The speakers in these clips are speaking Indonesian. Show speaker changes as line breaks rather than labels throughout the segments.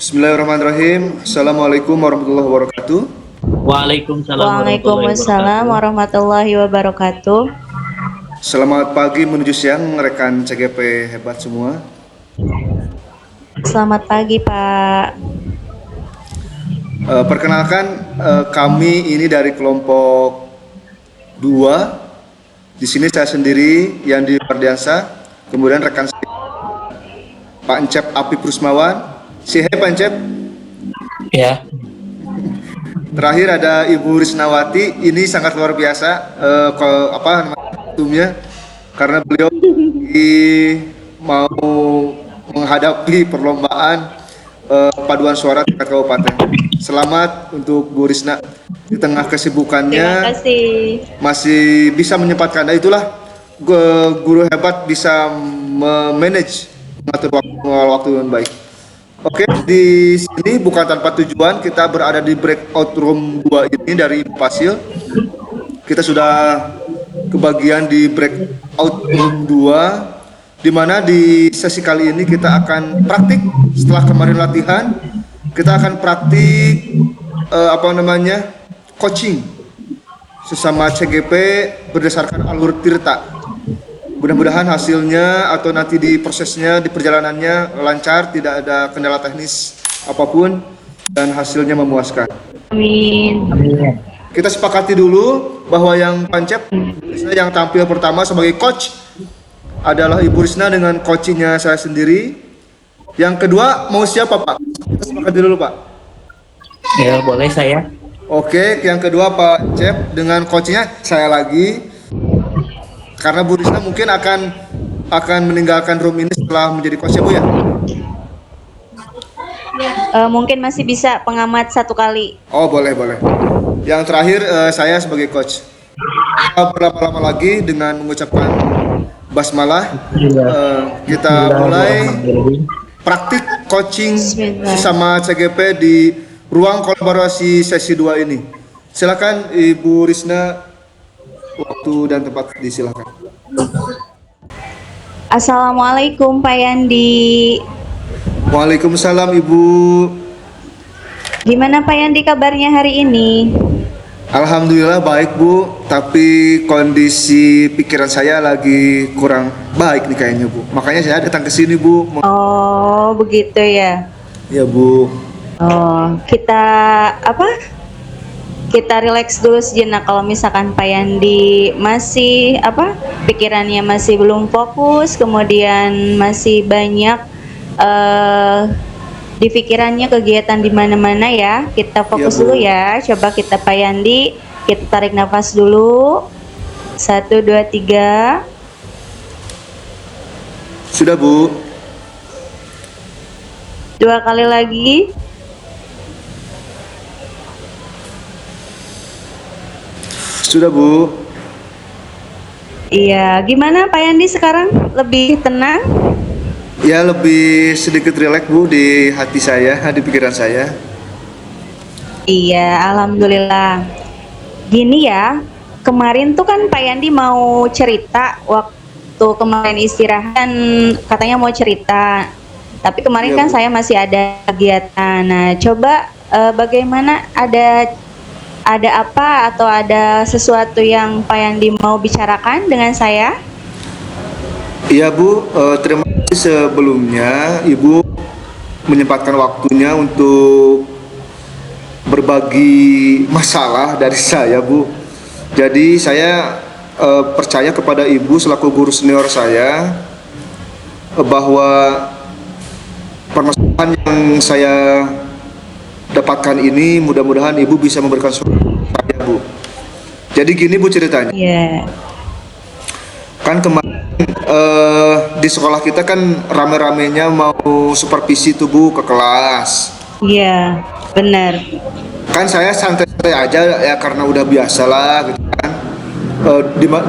Bismillahirrahmanirrahim. Assalamualaikum warahmatullahi wabarakatuh.
Waalaikumsalam warahmatullahi
Waalaikumsalam
wabarakatuh.
warahmatullahi wabarakatuh.
Selamat pagi menuju siang rekan CGP hebat semua.
Selamat pagi, Pak.
Perkenalkan, kami ini dari kelompok 2. Di sini saya sendiri, Yandi Mardiansa, kemudian rekan saya Pak Encep Api Prusmawan. Say hey Pak Encep.
Ya,
Terakhir ada Ibu Risnawati. Ini sangat luar biasa karena beliau mau menghadapi perlombaan paduan suara tingkat kabupaten. Selamat untuk Bu Risna di tengah
Terima
kesibukannya
kasih.
masih bisa menyempatkan. Nah, itulah guru hebat bisa memanage mengatur waktu dengan baik. Oke, di sini bukan tanpa tujuan, kita berada di breakout room 2 ini dari Ibu Pasil. Kita sudah kebagian di breakout room 2, di mana di sesi kali ini kita akan praktik. Setelah kemarin latihan, kita akan praktik coaching sesama CGP berdasarkan alur tirta. Mudah-mudahan hasilnya atau nanti di prosesnya, di perjalanannya lancar, tidak ada kendala teknis apapun, dan hasilnya memuaskan.
Amin.
amin.
Kita sepakati dulu bahwa yang Pancep, yang tampil pertama sebagai coach adalah Ibu Risna dengan coachingnya saya sendiri. Yang kedua mau siapa Pak? Kita sepakati dulu Pak.
Ya, boleh saya.
Oke, yang kedua Pak Cep dengan coachingnya saya lagi. Karena Bu Risna mungkin akan meninggalkan room ini setelah menjadi coach ya Bu ya.
Mungkin masih bisa pengamat satu kali.
Oh boleh. Yang terakhir saya sebagai coach. Berlama-lama lagi dengan mengucapkan basmalah, kita mulai praktik coaching
Bismillah.
sesama CGP di ruang kolaborasi sesi 2 ini. Silakan Ibu Risna, waktu dan tempat disilakan.
Assalamualaikum Pak Yandi.
Waalaikumsalam Ibu.
Gimana Pak Yandi kabarnya hari ini?
Alhamdulillah baik Bu, tapi kondisi pikiran saya lagi kurang baik nih kayaknya Bu. Makanya saya datang ke sini Bu.
Oh, begitu ya.
Ya Bu.
Oh, kita relax dulu sejenak. Kalau misalkan Pak Yandi masih pikirannya masih belum fokus, kemudian masih banyak di pikirannya kegiatan di mana-mana ya. Kita fokus
Bu.
dulu ya. Coba kita Pak Yandi, kita tarik nafas dulu. 1 2 3.
Sudah Bu.
2 kali lagi.
Sudah Bu.
Iya, gimana Pak Yandi sekarang? Lebih tenang?
Ya lebih sedikit rileks Bu di hati saya, di pikiran saya.
Iya, alhamdulillah. Gini ya, kemarin tuh kan Pak Yandi mau cerita waktu kemarin istirahat, kan katanya mau cerita. Tapi kemarin
Iya,
kan
Bu.
saya masih ada kegiatan. Nah, coba bagaimana, ada apa atau ada sesuatu yang Pak Yandi mau bicarakan dengan saya?
Iya Bu, terima kasih sebelumnya Ibu menyempatkan waktunya untuk berbagi masalah dari saya Bu. Jadi saya percaya kepada Ibu selaku guru senior saya bahwa permasalahan yang saya dapatkan ini mudah-mudahan Ibu bisa memberikan solusi saya Bu. Jadi gini Bu ceritanya.
Iya.
Kan kemarin di sekolah kita kan rame-ramenya mau supervisi tubuh ke kelas.
Iya, benar.
Kan saya santai-santai aja ya karena udah biasa lah gitu kan.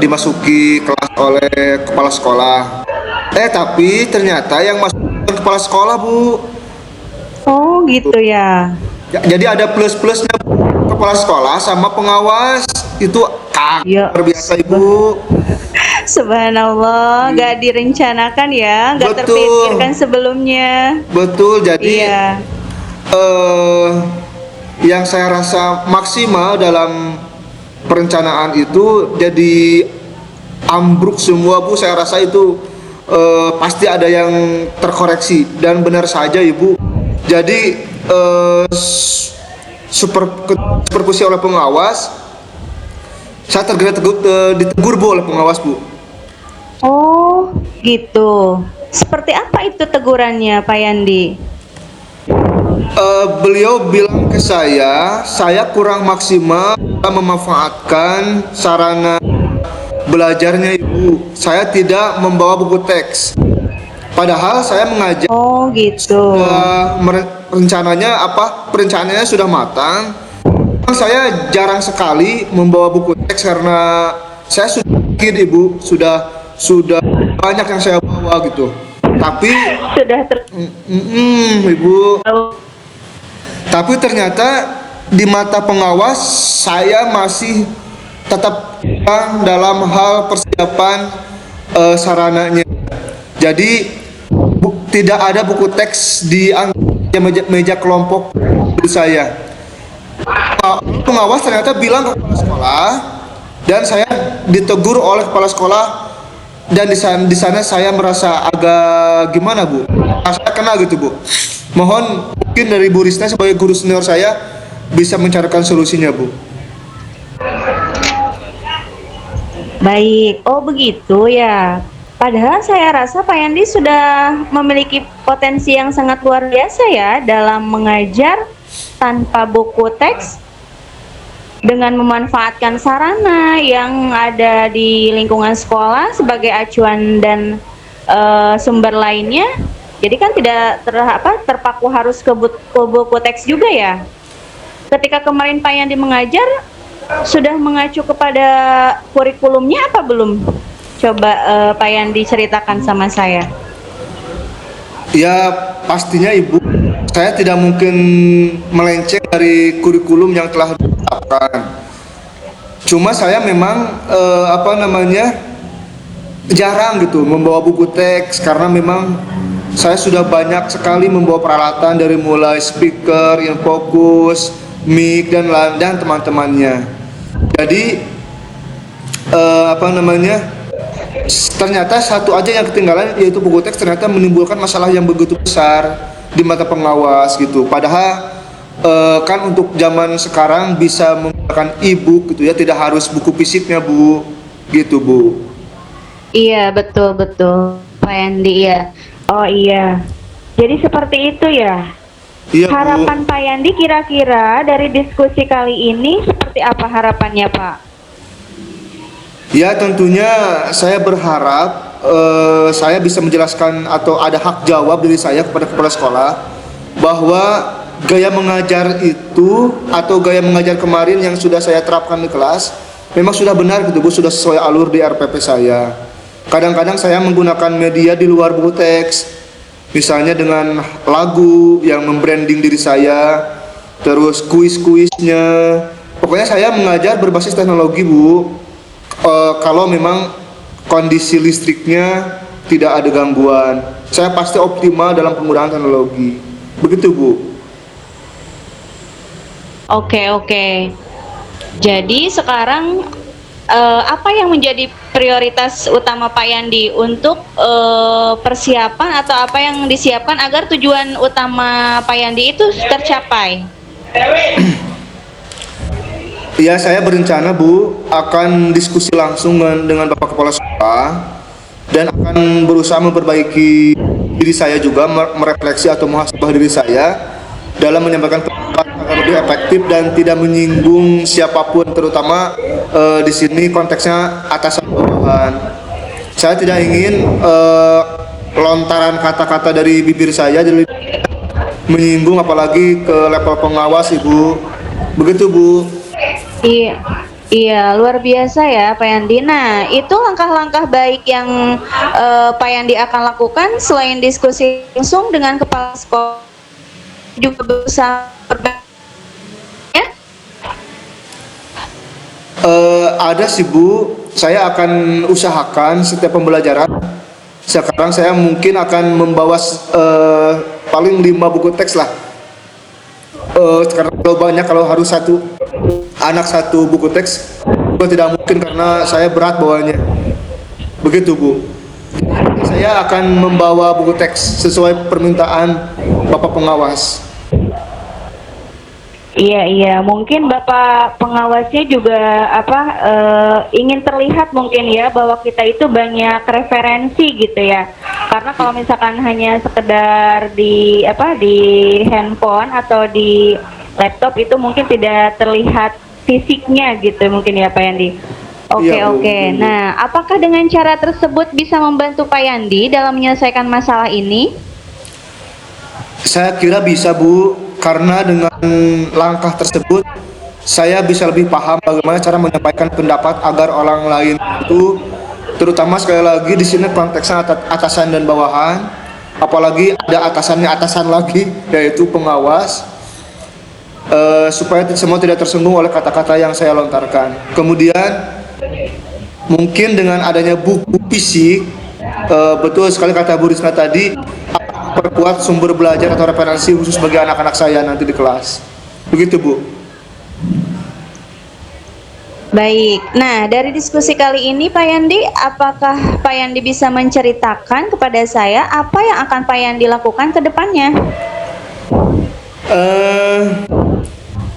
Dimasuki kelas oleh kepala sekolah. Tapi ternyata yang masuk bukan kepala sekolah Bu.
Oh, gitu ya.
Jadi ada plus-plusnya Bu. Kepala sekolah sama pengawas itu
Ya.
luar biasa Ibu.
Subhanallah, gak direncanakan ya, gak
Betul.
terpikirkan sebelumnya.
Betul, jadi
Iya.
eh, yang saya rasa maksimal dalam perencanaan itu jadi ambruk semua Bu. Saya rasa itu pasti ada yang terkoreksi, dan benar saja Ibu. Jadi supervisi oleh pengawas, saya ditegur Bu oleh pengawas Bu.
Oh, gitu. Seperti apa itu tegurannya, Pak Yandi?
Beliau bilang ke saya kurang maksimal dalam memanfaatkan sarana belajarnya Ibu. Saya tidak membawa buku teks. Padahal saya mengajar.
Oh, gitu.
Perencanaannya sudah matang. Saya jarang sekali membawa buku teks karena saya sudah yakin Ibu, sudah banyak yang saya bawa gitu. Tapi
Sudah
Ibu, tapi ternyata di mata pengawas saya masih tetap kurang dalam hal persiapan sarananya. Jadi tidak ada buku teks di meja kelompok saya. Pengawas ternyata bilang ke kepala sekolah, dan saya ditegur oleh kepala sekolah, dan di sana saya merasa agak gimana Bu, saya kena gitu Bu. Mohon mungkin dari Bu Risna sebagai guru senior saya bisa mencarikan solusinya Bu.
baik. Oh, begitu ya. Padahal saya rasa Pak Yandi sudah memiliki potensi yang sangat luar biasa ya dalam mengajar tanpa buku teks, dengan memanfaatkan sarana yang ada di lingkungan sekolah sebagai acuan dan sumber lainnya. Jadi kan tidak terpaku harus ke buku teks juga ya. Ketika kemarin Pak Yandi mengajar, sudah mengacu kepada kurikulumnya apa belum? Coba Pak Yandi ceritakan sama saya.
Ya pastinya Ibu, saya tidak mungkin melenceng dari kurikulum yang telah ditetapkan. Cuma saya memang jarang gitu membawa buku teks, karena memang saya sudah banyak sekali membawa peralatan dari mulai speaker, infokus, mic dan teman-temannya. Jadi ternyata satu aja yang ketinggalan, yaitu buku teks, ternyata menimbulkan masalah yang begitu besar di mata pengawas gitu. Padahal kan untuk zaman sekarang bisa menggunakan e-book gitu ya, tidak harus buku fisiknya Bu, gitu Bu.
Iya, betul Pak Yandi ya. Oh iya. Jadi seperti itu ya.
Iya Bu.
Harapan Pak Yandi kira-kira dari diskusi kali ini seperti apa harapannya Pak?
Ya tentunya saya berharap saya bisa menjelaskan atau ada hak jawab dari saya kepada kepala sekolah bahwa gaya mengajar itu atau gaya mengajar kemarin yang sudah saya terapkan di kelas memang sudah benar gitu Bu, sudah sesuai alur di RPP saya. Kadang-kadang saya menggunakan media di luar buku teks, misalnya dengan lagu yang membranding diri saya, terus kuis-kuisnya. Pokoknya saya mengajar berbasis teknologi Bu. Kalau memang kondisi listriknya tidak ada gangguan, saya pasti optimal dalam penggunaan teknologi. Begitu Bu.
Oke. Jadi sekarang apa yang menjadi prioritas utama Pak Yandi untuk persiapan atau apa yang disiapkan agar tujuan utama Pak Yandi itu tercapai?
Ya, saya berencana Bu akan diskusi langsung dengan Bapak Kepala Sekolah dan akan berusaha memperbaiki diri saya juga, merefleksi atau muhasabah diri saya dalam menyampaikan pendapat agar lebih efektif dan tidak menyinggung siapapun, terutama di sini konteksnya atasan bawahan. Saya tidak ingin lontaran kata-kata dari bibir saya jadi menyinggung apalagi ke level pengawas Ibu. Begitu Bu.
Iya, luar biasa ya Pak Yandi. Nah, itu langkah-langkah baik yang Pak Yandi akan lakukan selain diskusi langsung dengan kepala sekolah, juga berusaha ya?
Ada sih Bu, saya akan usahakan setiap pembelajaran. Sekarang saya mungkin akan membawa paling 5 buku teks lah Karena kalau harus satu anak satu buku teks itu tidak mungkin karena saya berat bawanya. Begitu Bu. Saya akan membawa buku teks sesuai permintaan Bapak pengawas.
Iya, mungkin Bapak pengawasnya juga ingin terlihat mungkin ya bahwa kita itu banyak referensi gitu ya. Karena kalau misalkan hanya sekedar di handphone atau di laptop itu mungkin tidak terlihat fisiknya gitu mungkin ya Pak Yandi. Oke.
Iya, Bu.
Nah, apakah dengan cara tersebut bisa membantu Pak Yandi dalam menyelesaikan masalah ini?
Saya kira bisa Bu, karena dengan langkah tersebut saya bisa lebih paham bagaimana cara menyampaikan pendapat agar orang lain itu, terutama sekali lagi di sini konteksnya atasan dan bawahan, apalagi ada atasan lagi yaitu pengawas, supaya semua tidak tersinggung oleh kata-kata yang saya lontarkan. Kemudian mungkin dengan adanya buku fisik, betul sekali kata Bu Risna tadi, perkuat sumber belajar atau referensi khusus bagi anak-anak saya nanti di kelas. Begitu Bu.
Baik, nah dari diskusi kali ini Pak Yandi, apakah Pak Yandi bisa menceritakan kepada saya apa yang akan Pak Yandi lakukan ke depannya?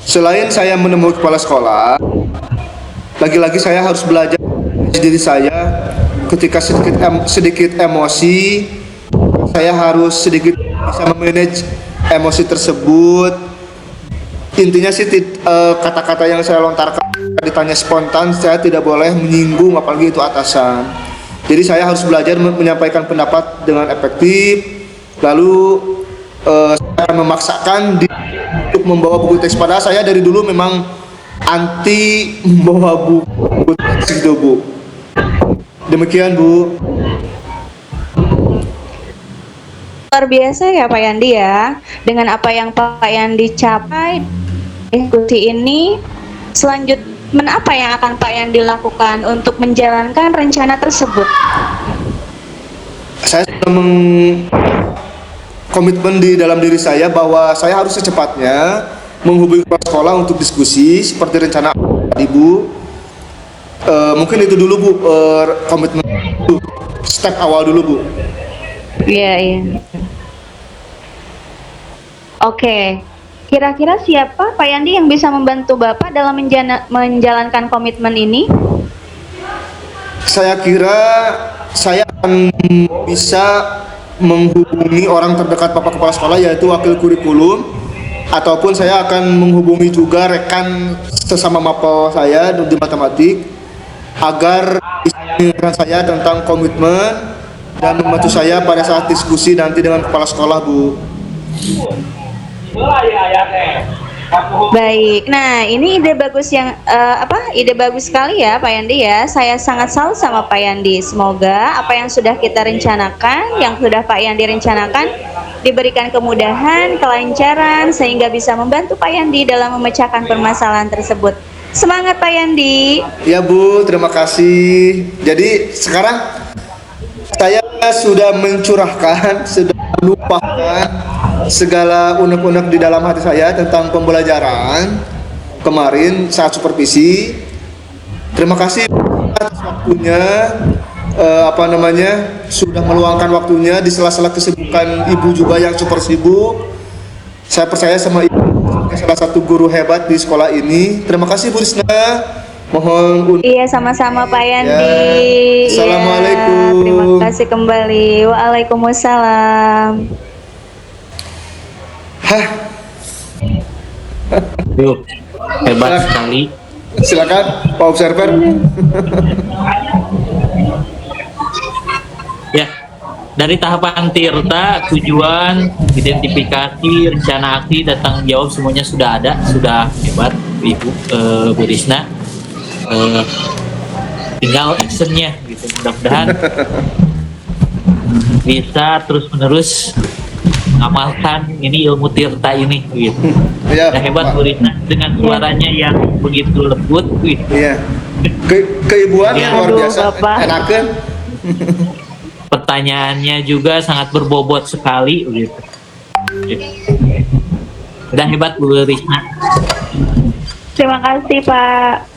Selain saya menemui kepala sekolah, lagi-lagi saya harus belajar diri saya. Ketika sedikit emosi, saya harus sedikit bisa memanage emosi tersebut. Intinya sih kata-kata yang saya lontarkan ditanya spontan, saya tidak boleh menyinggung apalagi itu atasan. Jadi saya harus belajar menyampaikan pendapat dengan efektif. Lalu saya akan memaksakan untuk membawa buku teks. Padahal saya dari dulu memang anti membawa buku teks gitu Bu. Demikian Bu.
Luar biasa ya Pak Yandi ya, dengan apa yang Pak Yandi capai diskusi ini. Selanjutnya apa yang akan Pak Yandi lakukan untuk menjalankan rencana tersebut?
Saya sudah komitmen di dalam diri saya bahwa saya harus secepatnya menghubungi kepala sekolah untuk diskusi seperti rencana Ibu. Mungkin itu dulu Bu, komitmen dulu, step awal dulu Bu.
Iya. Oke, kira-kira siapa Pak Yandi yang bisa membantu Bapak dalam menjalankan komitmen ini?
Saya kira saya akan bisa menghubungi orang terdekat Bapak Kepala Sekolah, yaitu wakil kurikulum, ataupun saya akan menghubungi juga rekan sesama mapel saya di matematik agar bisa mengingatkan saya tentang komitmen dan membantu saya pada saat diskusi nanti dengan kepala sekolah Bu.
Baik, nah ini ide bagus ide bagus sekali ya Pak Yandi ya. Saya sangat salut sama Pak Yandi. Semoga apa yang sudah kita rencanakan, yang sudah Pak Yandi rencanakan, diberikan kemudahan, kelancaran, sehingga bisa membantu Pak Yandi dalam memecahkan permasalahan tersebut. Semangat Pak Yandi.
Ya Bu, terima kasih. Jadi sekarang saya sudah mencurahkan, sudah melupakan segala unek-unek di dalam hati saya tentang pembelajaran kemarin saat supervisi. Terima kasih atas waktunya, sudah meluangkan waktunya di sela-sela kesibukan Ibu juga yang super sibuk. Saya percaya sama Ibu sebagai salah satu guru hebat di sekolah ini. Terima kasih Bu Risna. Mohon
Iya, sama-sama Pak Yandi.
Ya. Assalamualaikum.
Ya, terima kasih kembali. Waalaikumsalam.
Yuk, hebat sekali.
Silakan Pak Observer.
Ya, dari tahapan tirta, tujuan, identifikasi, rencana aksi, dan tanggung jawab semuanya sudah ada, sudah hebat Ibu Bu Risna. Tinggal actionnya gitu, mudah-mudahan bisa terus-menerus mengamalkan ini ilmu tirta ini gitu.
Ya,
Nah, hebat
Pak.
Bu Risna dengan suaranya yang begitu lembut gitu.
Iya. Keibuan
Ya.
luar
Aduh,
biasa.
Bapak.
Enakeun.
Pertanyaannya juga sangat berbobot sekali gitu. Udah hebat Bu Risma.
Terima kasih Pak.